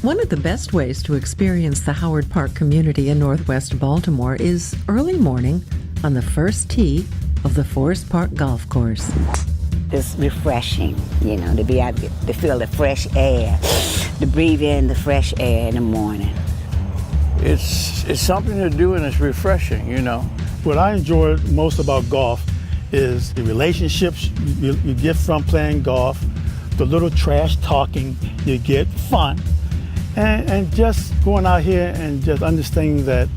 One of the best ways to experience the Howard Park community in Northwest Baltimore is early morning on the first tee of the Forest Park Golf Course. It's refreshing, to be out to feel the fresh air, to breathe in the fresh air in the morning. It's something to do and it's refreshing, What I enjoy most about golf is the relationships you get from playing golf, the little trash talking you get, fun, and just going out here and just understanding that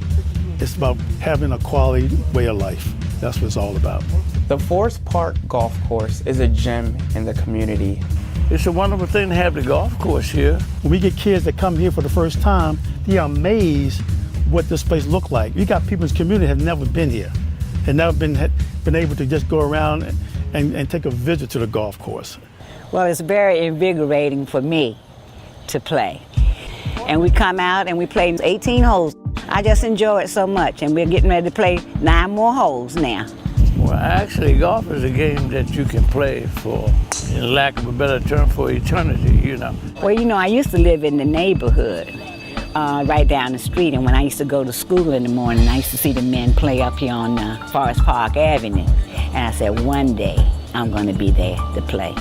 it's about having a quality way of life. That's what it's all about. The Forest Park Golf Course is a gem in the community. It's a wonderful thing to have the golf course here. When we get kids that come here for the first time, they're amazed what this place looks like. You got people in this community that have never been here, and never been able to just go around and take a visit to the golf course. Well, it's very invigorating for me to play. And we come out and we play 18 holes. I just enjoy it so much, and we're getting ready to play 9 more holes now. Well, actually, golf is a game that you can play for, in lack of a better term, for eternity, Well, I used to live in the neighborhood, right down the street, and when I used to go to school in the morning, I used to see the men play up here on Forest Park Avenue. And I said, one day, I'm going to be there to play.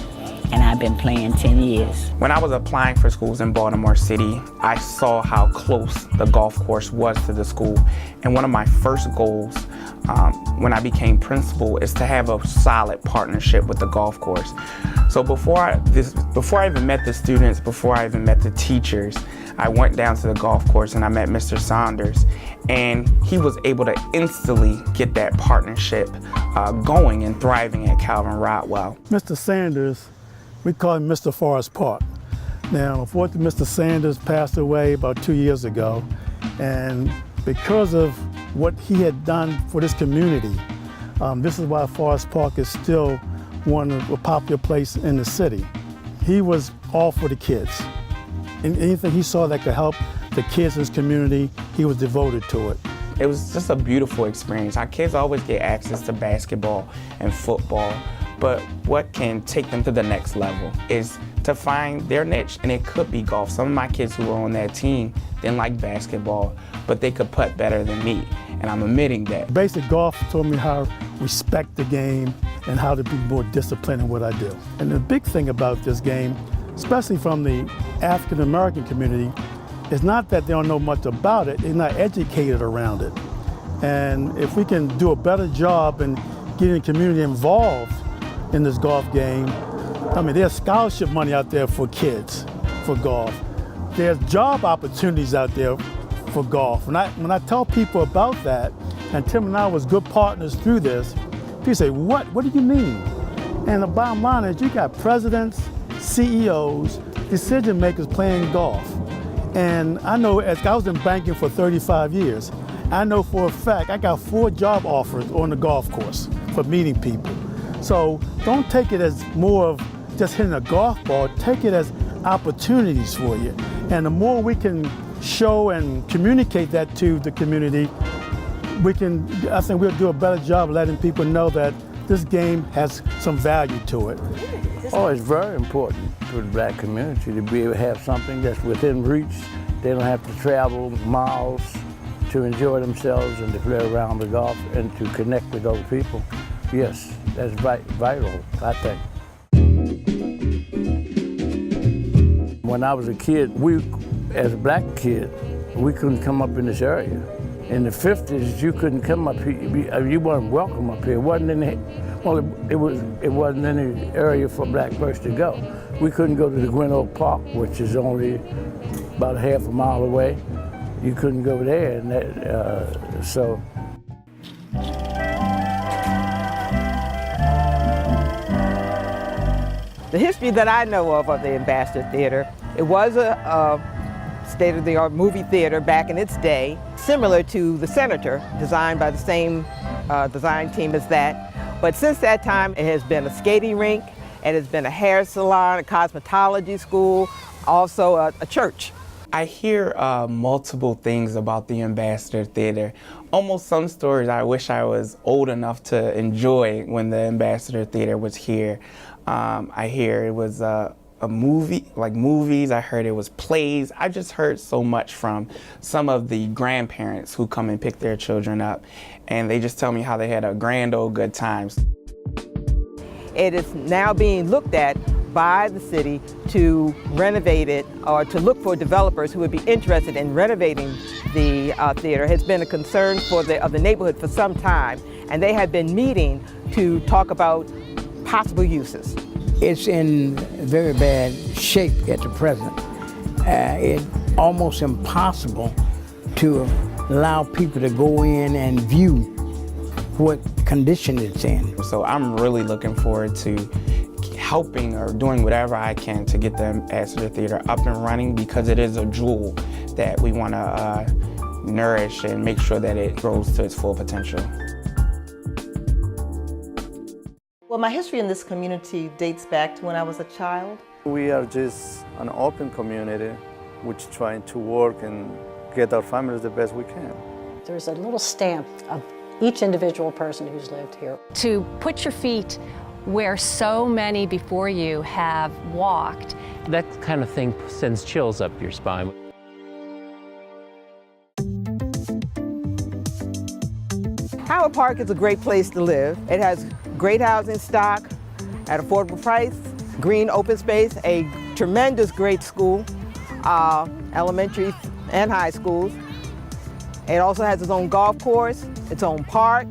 And I've been playing 10 years. When I was applying for schools in Baltimore City, I saw how close the golf course was to the school. And one of my first goals when I became principal is to have a solid partnership with the golf course. So before I even met the students, before I even met the teachers, I went down to the golf course and I met Mr. Saunders, and he was able to instantly get that partnership going and thriving at Calvin Rodwell. Mr. Sanders, we call him Mr. Forest Park. Now, unfortunately, Mr. Sanders passed away about 2 years ago, and because of what he had done for this community, this is why Forest Park is still a popular place in the city. He was all for the kids. And anything he saw that could help the kids in his community, he was devoted to it. It was just a beautiful experience. Our kids always get access to basketball and football, but what can take them to the next level is to find their niche, and it could be golf. Some of my kids who were on that team didn't like basketball, but they could putt better than me, and I'm admitting that. Basic golf taught me how to respect the game and how to be more disciplined in what I do. And the big thing about this game, especially from the African American community, is not that they don't know much about it, they're not educated around it. And if we can do a better job in getting the community involved in this golf game, there's scholarship money out there for kids, for golf. There's job opportunities out there for golf. When I tell people about that, and Tim and I was good partners through this, people say, what do you mean? And the bottom line is you got presidents, CEOs, decision makers playing golf. And I know, as I was in banking for 35 years, I know for a fact I got 4 job offers on the golf course for meeting people. So don't take it as more of just hitting a golf ball, take it as opportunities for you. And the more we can show and communicate that to the community, I think we'll do a better job letting people know that this game has some value to it. Oh, it's very important for the black community to be able to have something that's within reach. They don't have to travel miles to enjoy themselves and to play around the golf and to connect with other people. Yes, that's vital, I think. When I was a kid, as a black kid, we couldn't come up in this area. In the 50s, you couldn't come up here. You weren't welcome up here. It wasn't any area for a black person to go. We couldn't go to the Gwen Oak Park, which is only about half a mile away. You couldn't go there, and so. The history that I know of the Ambassador Theater, it was a state-of-the-art movie theater back in its day, similar to the Senator, designed by the same design team as that. But since that time, it has been a skating rink, it has been a hair salon, a cosmetology school, also a church. I hear multiple things about the Ambassador Theater. Almost some stories I wish I was old enough to enjoy when the Ambassador Theater was here. I hear it was a movie, like movies. I heard it was plays. I just heard so much from some of the grandparents who come and pick their children up, and they just tell me how they had a grand old good times. It is now being looked at by the city to renovate it, or to look for developers who would be interested in renovating the theater. Has been a concern of the neighborhood for some time, and they have been meeting to talk about possible uses. It's in very bad shape at the present. It's almost impossible to allow people to go in and view what condition it's in. So I'm really looking forward to helping or doing whatever I can to get the Ambassador Theater up and running, because it is a jewel that we want to nourish and make sure that it grows to its full potential. Well, my history in this community dates back to when I was a child. We are just an open community which trying to work and get our families the best we can. There's a little stamp of each individual person who's lived here. To put your feet where so many before you have walked. That kind of thing sends chills up your spine. Howard Park is a great place to live. It has great housing stock at affordable price, green open space, a tremendous great school, elementary and high schools. It also has its own golf course, its own park,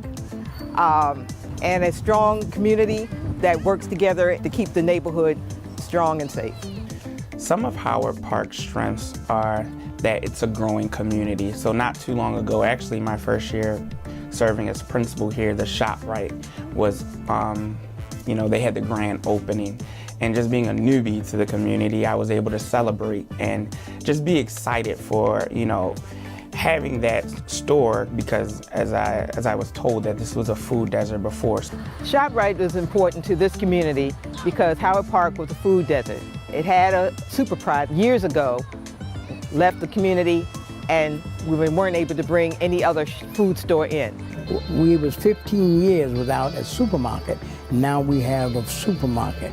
and a strong community that works together to keep the neighborhood strong and safe. Some of Howard Park's strengths are that it's a growing community. So not too long ago, actually my first year serving as principal here, the ShopRite was, they had the grand opening. And just being a newbie to the community, I was able to celebrate and just be excited for, having that store, because as I was told that this was a food desert before. ShopRite was important to this community because Howard Park was a food desert. It had a super pride years ago, left the community, and we weren't able to bring any other food store in. We was 15 years without a supermarket. Now we have a supermarket.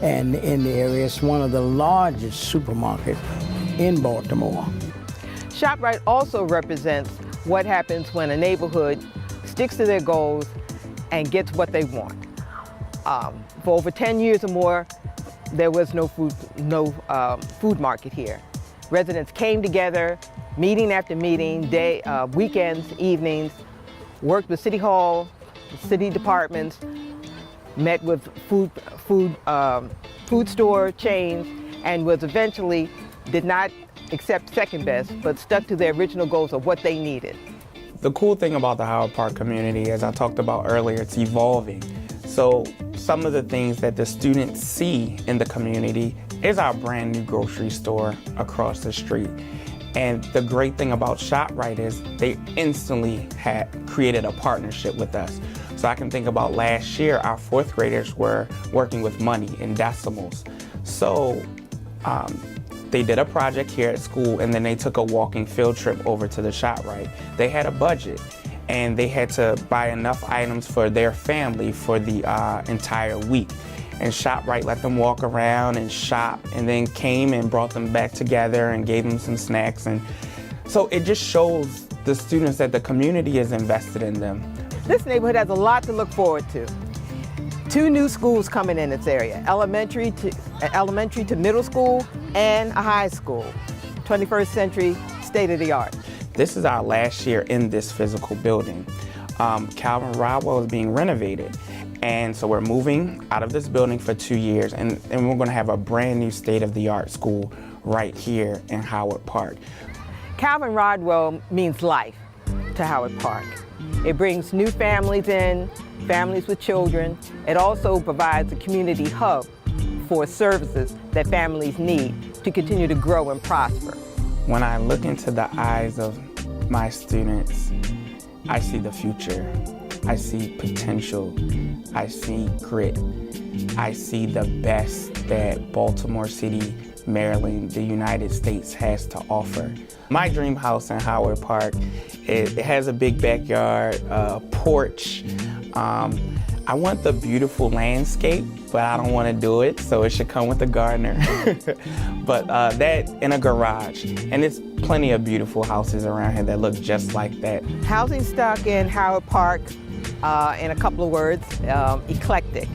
And in the area, it's one of the largest supermarkets in Baltimore. ShopRite also represents what happens when a neighborhood sticks to their goals and gets what they want. For over 10 years or more, there was no food market here. Residents came together, meeting after meeting, weekends, evenings, worked with City Hall, city departments, met with food store chains, and was eventually did not accept second best, but stuck to their original goals of what they needed. The cool thing about the Howard Park community, as I talked about earlier, it's evolving. So some of the things that the students see in the community is our brand new grocery store across the street. And the great thing about ShopRite is they instantly had created a partnership with us. So I can think about last year, our fourth graders were working with money in decimals. So they did a project here at school, and then they took a walking field trip over to the ShopRite. They had a budget, and they had to buy enough items for their family for the entire week. And ShopRite let them walk around and shop, and then came and brought them back together and gave them some snacks. And so it just shows the students that the community is invested in them. This neighborhood has a lot to look forward to. 2 new schools coming in its area, elementary to middle school and a high school, 21st century, state-of-the-art. This is our last year in this physical building. Calvin Rodwell is being renovated. And so we're moving out of this building for 2 years, and we're gonna have a brand new state-of-the-art school right here in Howard Park. Calvin Rodwell means life to Howard Park. It brings new families in, families with children. It also provides a community hub for services that families need to continue to grow and prosper. When I look into the eyes of my students, I see the future. I see potential. I see grit. I see the best that Baltimore City, Maryland, the United States has to offer. My dream house in Howard Park, it has a big backyard, a porch. I want the beautiful landscape, but I don't want to do it, so it should come with a gardener. But that in a garage, and it's plenty of beautiful houses around here that look just like that. Housing stock in Howard Park, in a couple of words, eclectic.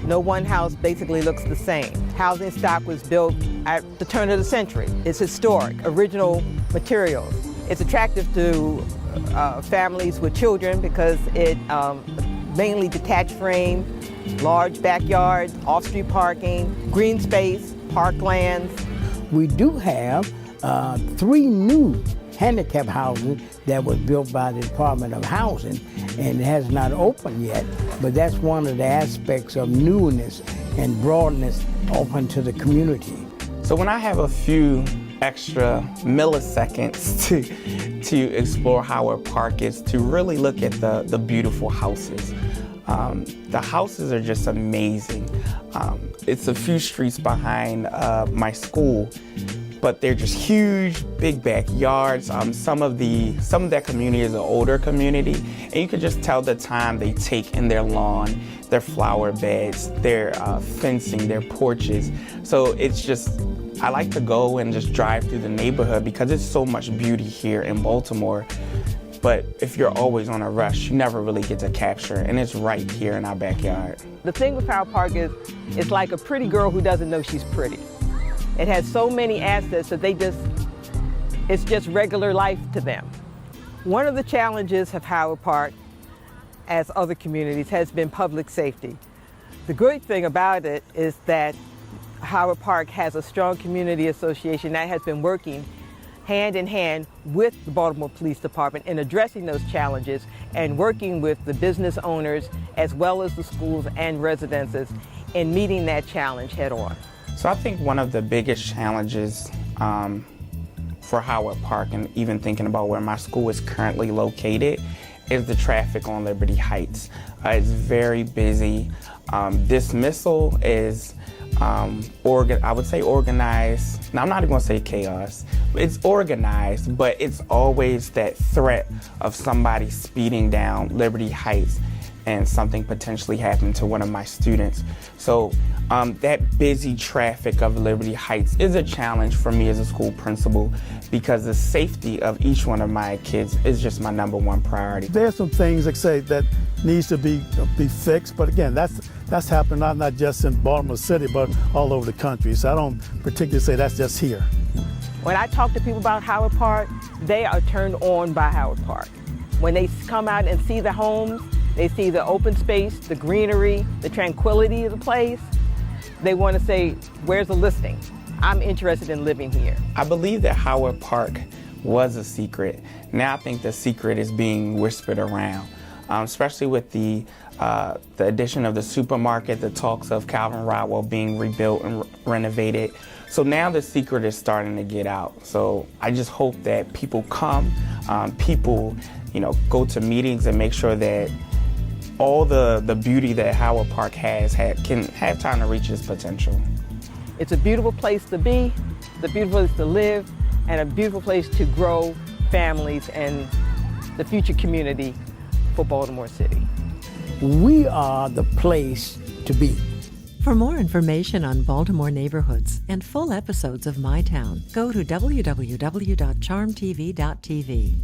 No one house basically looks the same. Housing stock was built at the turn of the century. It's historic, original materials. It's attractive to families with children because it mainly detached frame, large backyard, off-street parking, green space, parklands. We do have 3 new handicap houses that was built by the Department of Housing, and it has not opened yet, but that's one of the aspects of newness and broadness open to the community. So when I have a few extra milliseconds to explore Howard Park is to really look at the beautiful houses. The houses are just amazing. It's a few streets behind my school, but they're just huge, big backyards. Some of that community is an older community, and you can just tell the time they take in their lawn, their flower beds, their fencing, their porches. So it's just, I like to go and just drive through the neighborhood because it's so much beauty here in Baltimore. But if you're always on a rush, you never really get to capture it, and it's right here in our backyard. The thing with Howard Park is, it's like a pretty girl who doesn't know she's pretty. It has so many assets that it's just regular life to them. One of the challenges of Howard Park, as other communities, has been public safety. The great thing about it is that Howard Park has a strong community association that has been working hand in hand with the Baltimore Police Department in addressing those challenges and working with the business owners as well as the schools and residences in meeting that challenge head on. So I think one of the biggest challenges for Howard Park, and even thinking about where my school is currently located, is the traffic on Liberty Heights. It's very busy. Dismissal is I would say organized. Now, I'm not even gonna say chaos. It's organized, but it's always that threat of somebody speeding down Liberty Heights and something potentially happened to one of my students. So that busy traffic of Liberty Heights is a challenge for me as a school principal because the safety of each one of my kids is just my #1 priority. There are some things, like say, that needs to be fixed, but again, that's happened not just in Baltimore City, but all over the country. So I don't particularly say that's just here. When I talk to people about Howard Park, they are turned on by Howard Park. When they come out and see the homes, they see the open space, the greenery, the tranquility of the place, they want to say, where's the listing? I'm interested in living here. I believe that Howard Park was a secret. Now I think the secret is being whispered around, especially with the addition of the supermarket, the talks of Calvin Rodwell being rebuilt and renovated. So now the secret is starting to get out. So I just hope that people come, people, go to meetings and make sure that all the beauty that Howard Park can have time to reach its potential. It's a beautiful place to be, it's a beautiful place to live, and a beautiful place to grow families and the future community for Baltimore City. We are the place to be. For more information on Baltimore neighborhoods and full episodes of My Town, go to www.charmtv.tv.